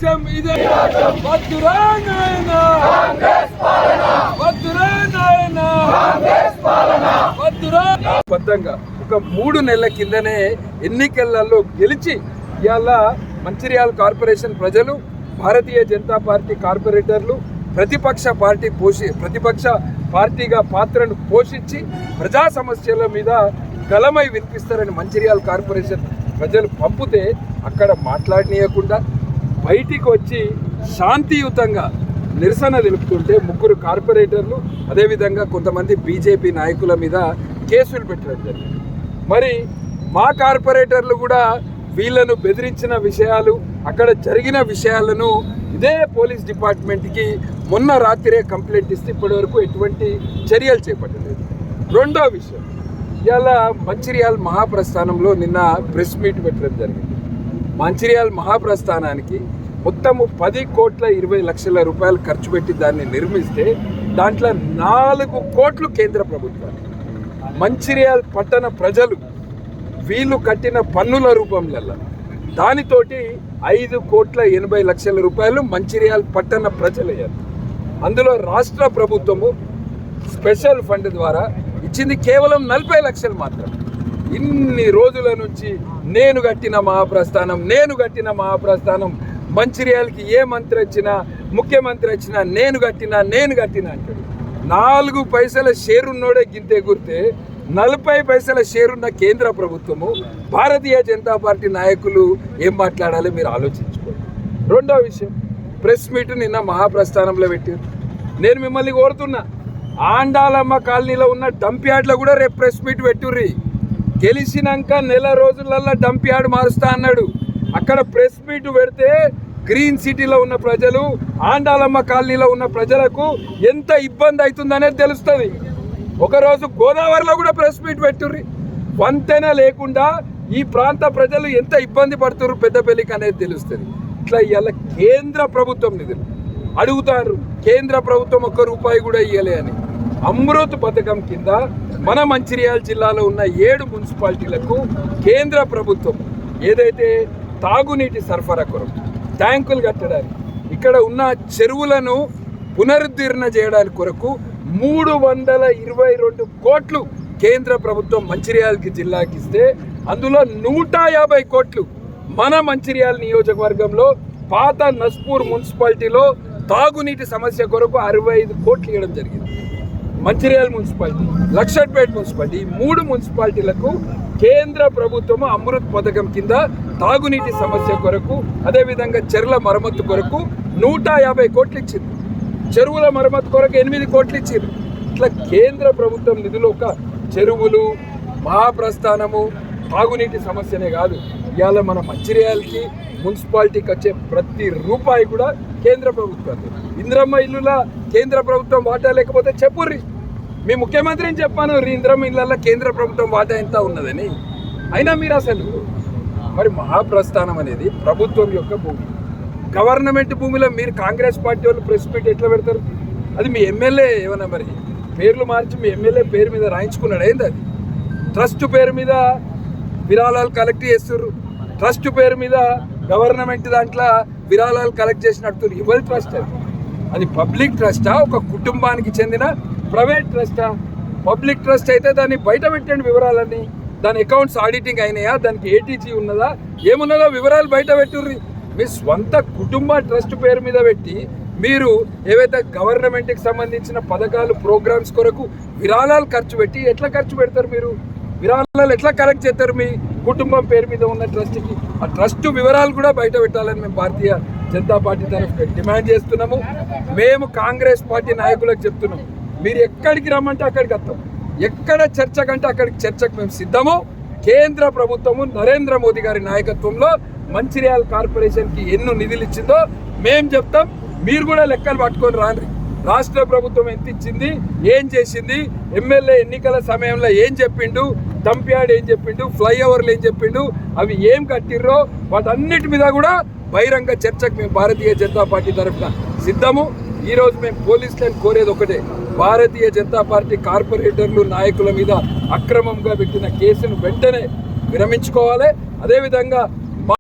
లక్ష్యం ఇదే. వద్దురా నాయనా వద్దురా నాయనా వద్దురా. బద్దంగా ఒక 3 నెలల కిందనే ఎన్నికలలో గెలిచి ఇవాళ మంచిర్యాల కార్పొరేషన్ ప్రజలు, భారతీయ జనతా పార్టీ కార్పొరేటర్లు ప్రతిపక్ష పార్టీగా పాత్రను పోషించి ప్రజా సమస్యల మీద గలమై వినిపిస్తారని మంచిర్యాల కార్పొరేషన్ ప్రజలు పంపితే అక్కడ మాట్లాడనీయకుండా బయటికి వచ్చి శాంతియుతంగా నిరసన తెలుపుతుంటే 3 కార్పొరేటర్లు అదేవిధంగా కొంతమంది బీజేపీ నాయకుల మీద కేసులు పెట్టడం జరిగింది. మరి మా కార్పొరేటర్లు కూడా వీళ్ళను బెదిరించిన విషయాలు, అక్కడ జరిగిన విషయాలను ఇదే పోలీస్ డిపార్ట్మెంట్కి మొన్న రాత్రే కంప్లైంట్ ఇస్తే ఇప్పటివరకు ఎటువంటి చర్యలు చేపట్టలేదు. రెండో విషయం, ఇవాళ మంచిర్యాల మహాప్రస్థానంలో నిన్న ప్రెస్ మీట్ పెట్టడం జరిగింది. మంచిర్యాల మహాప్రస్థానానికి మొత్తము 10,20,00,000 రూపాయలు ఖర్చు పెట్టి దాన్ని నిర్మిస్తే దాంట్లో 4 కోట్లు కేంద్ర ప్రభుత్వానికి. మంచిర్యాల పట్టణ ప్రజలు వీళ్ళు కట్టిన పన్నుల రూపంలో దానితోటి 5,80,00,000 రూపాయలు మంచిర్యాల పట్టణ ప్రజలయ్యారు. అందులో రాష్ట్ర ప్రభుత్వము స్పెషల్ ఫండ్ ద్వారా ఇచ్చింది కేవలం 40 లక్షలు మాత్రమే. ఇన్ని రోజుల నుంచి నేను కట్టిన మహాప్రస్థానం మంచిర్యాలకి ఏ మంత్రి వచ్చినా, ముఖ్యమంత్రి వచ్చినా నేను కట్టినా అంటాడు. 4 పైసల షేరున్నోడే గింతే గుర్తే 40 పైసల షేరున్న కేంద్ర ప్రభుత్వము, భారతీయ జనతా పార్టీ నాయకులు ఏం మాట్లాడాలో మీరు ఆలోచించుకోండి. రెండో విషయం, ప్రెస్ మీట్ నిన్న మహాప్రస్థానంలో పెట్టారు. నేను మిమ్మల్ని కోరుతున్నా, ఆండాలమ్మ కాలనీలో ఉన్న డంప్ యార్డ్లో కూడా రేపు ప్రెస్ మీట్ పెట్టుర్రి. గెలిచినాక నెల రోజులల్లో డంప్ యార్డ్ మారుస్తా అన్నాడు. అక్కడ ప్రెస్ మీట్ పెడితే గ్రీన్ సిటీలో ఉన్న ప్రజలు, ఆండాలమ్మ కాలనీలో ఉన్న ప్రజలకు ఎంత ఇబ్బంది అవుతుందనేది తెలుస్తుంది. ఒకరోజు గోదావరిలో కూడా ప్రెస్ మీట్ పెట్టుర్రి. వంతెన లేకుండా ఈ ప్రాంత ప్రజలు ఎంత ఇబ్బంది పడుతున్నారు పెద్దపల్లికి అనేది తెలుస్తుంది. ఇట్లా ఇవాళ కేంద్ర ప్రభుత్వం నిధులు అడుగుతారు, కేంద్ర ప్రభుత్వం 1 రూపాయి కూడా ఇవ్వలే అని. అమృత్ పథకం కింద మన మంచిర్యాల జిల్లాలో ఉన్న 7 మున్సిపాలిటీలకు కేంద్ర ప్రభుత్వం ఏదైతే తాగునీటి సరఫరా కొరకు ట్యాంకులు కట్టడానికి, ఇక్కడ ఉన్న చెరువులను పునరుద్ధరణ చేయడానికి కొరకు 322 కోట్లు కేంద్ర ప్రభుత్వం మంచిర్యాలకి జిల్లాకి ఇస్తే అందులో 150 కోట్లు మన మంచిర్యాల నియోజకవర్గంలో పాత నస్పూర్ మున్సిపాలిటీలో తాగునీటి సమస్య కొరకు 65 కోట్లు ఇవ్వడం జరిగింది. మంచిర్యాల మున్సిపాలిటీ, లక్షట్పేట మున్సిపాలిటీ, 3 మున్సిపాలిటీలకు కేంద్ర ప్రభుత్వము అమృత్ పథకం కింద తాగునీటి సమస్య కొరకు, అదేవిధంగా చెరువుల మరమ్మతు కొరకు 150 కోట్లు ఇచ్చింది. చెరువుల మరమ్మతు కొరకు 8 కోట్లు ఇచ్చింది. ఇట్లా కేంద్ర ప్రభుత్వం నిధులు ఒక చెరువులు, మహాప్రస్థానము, తాగునీటి సమస్యనే కాదు, ఇవాళ మన మంచిర్యాలకి మున్సిపాలిటీకి వచ్చే ప్రతి రూపాయి కూడా కేంద్ర ప్రభుత్వం. ఇంద్రమ్మ ఇల్లుల కేంద్ర ప్రభుత్వం వాటా లేకపోతే చెప్పుర్రి. మీ ముఖ్యమంత్రిని చెప్పాను, ఇంద్రమ్మ ఇళ్ళల్లో కేంద్ర ప్రభుత్వం వాటా ఎంత ఉన్నదని. అయినా మీరు అసలు మరి మహాప్రస్థానం అనేది ప్రభుత్వం యొక్క భూమి, గవర్నమెంట్ భూమిలో మీరు కాంగ్రెస్ పార్టీ వాళ్ళు ప్రెస్ మీట్ ఎట్లా పెడతారు? అది మీ ఎమ్మెల్యే ఏమన్నా మరి పేర్లు మార్చి మీ ఎమ్మెల్యే పేరు మీద రాయించుకున్నాడు ఏంది? అది ట్రస్ట్ పేరు మీద విరాళాలు కలెక్ట్ చేస్తున్నారు. ట్రస్ట్ పేరు మీద గవర్నమెంట్ దాంట్లో విరాళాలు కలెక్ట్ చేసినట్టు ఎవరి ట్రస్ట్? అది పబ్లిక్ ట్రస్టా, ఒక కుటుంబానికి చెందిన ప్రైవేట్ ట్రస్టా? పబ్లిక్ ట్రస్ట్ అయితే దాన్ని బయట పెట్టండి వివరాలన్నీ. దాని అకౌంట్స్ ఆడిటింగ్ అయినాయా, దానికి ఏటీజీ ఉన్నదా, ఏమున్నదో వివరాలు బయట పెట్టుర్రి. మీ స్వంత కుటుంబ ట్రస్ట్ పేరు మీద పెట్టి మీరు ఏవైతే గవర్నమెంట్కి సంబంధించిన పథకాలు, ప్రోగ్రామ్స్ కొరకు విరాళాలు ఖర్చు పెట్టి ఎట్లా ఖర్చు పెడతారు? మీరు విరాళాలు ఎట్లా కలెక్ట్ చేస్తారు? మీ కుటుంబం పేరు మీద ఉన్న ట్రస్ట్కి ఆ ట్రస్ట్ వివరాలు కూడా బయట పెట్టాలని మేము భారతీయ జనతా పార్టీ తరఫున డిమాండ్ చేస్తున్నాము. మేము కాంగ్రెస్ పార్టీ నాయకులకు చెప్తున్నాము, మీరు ఎక్కడికి రమ్మంటే అక్కడికి వస్తాం, ఎక్కడ చర్చ కంటే అక్కడికి చర్చకు మేము సిద్ధము. కేంద్ర ప్రభుత్వము నరేంద్ర మోదీ గారి నాయకత్వంలో మంచిర్యాల కార్పొరేషన్కి ఎన్నో నిధులు ఇచ్చిందో మేము చెప్తాం. మీరు కూడా లెక్కలు పట్టుకొని రాండి. రాష్ట్ర ప్రభుత్వం ఎంత ఇచ్చింది, ఏం చేసింది, ఎమ్మెల్యే ఎన్నికల సమయంలో ఏం చెప్పిండు, డంప్ యార్డ్ ఏం చెప్పిండు, ఫ్లైఓవర్లు ఏం చెప్పిండు, అవి ఏం కట్టిర్రో వాటన్నిటి మీద కూడా బహిరంగ చర్చకు మేము భారతీయ జనతా పార్టీ తరఫున సిద్ధము. ఈరోజు మేము పోలీసులను కోరేది ఒకటే, భారతీయ జనతా పార్టీ కార్పొరేటర్లు, నాయకుల మీద అక్రమంగా పెట్టిన కేసును వెంటనే విరమించుకోవాలి. అదేవిధంగా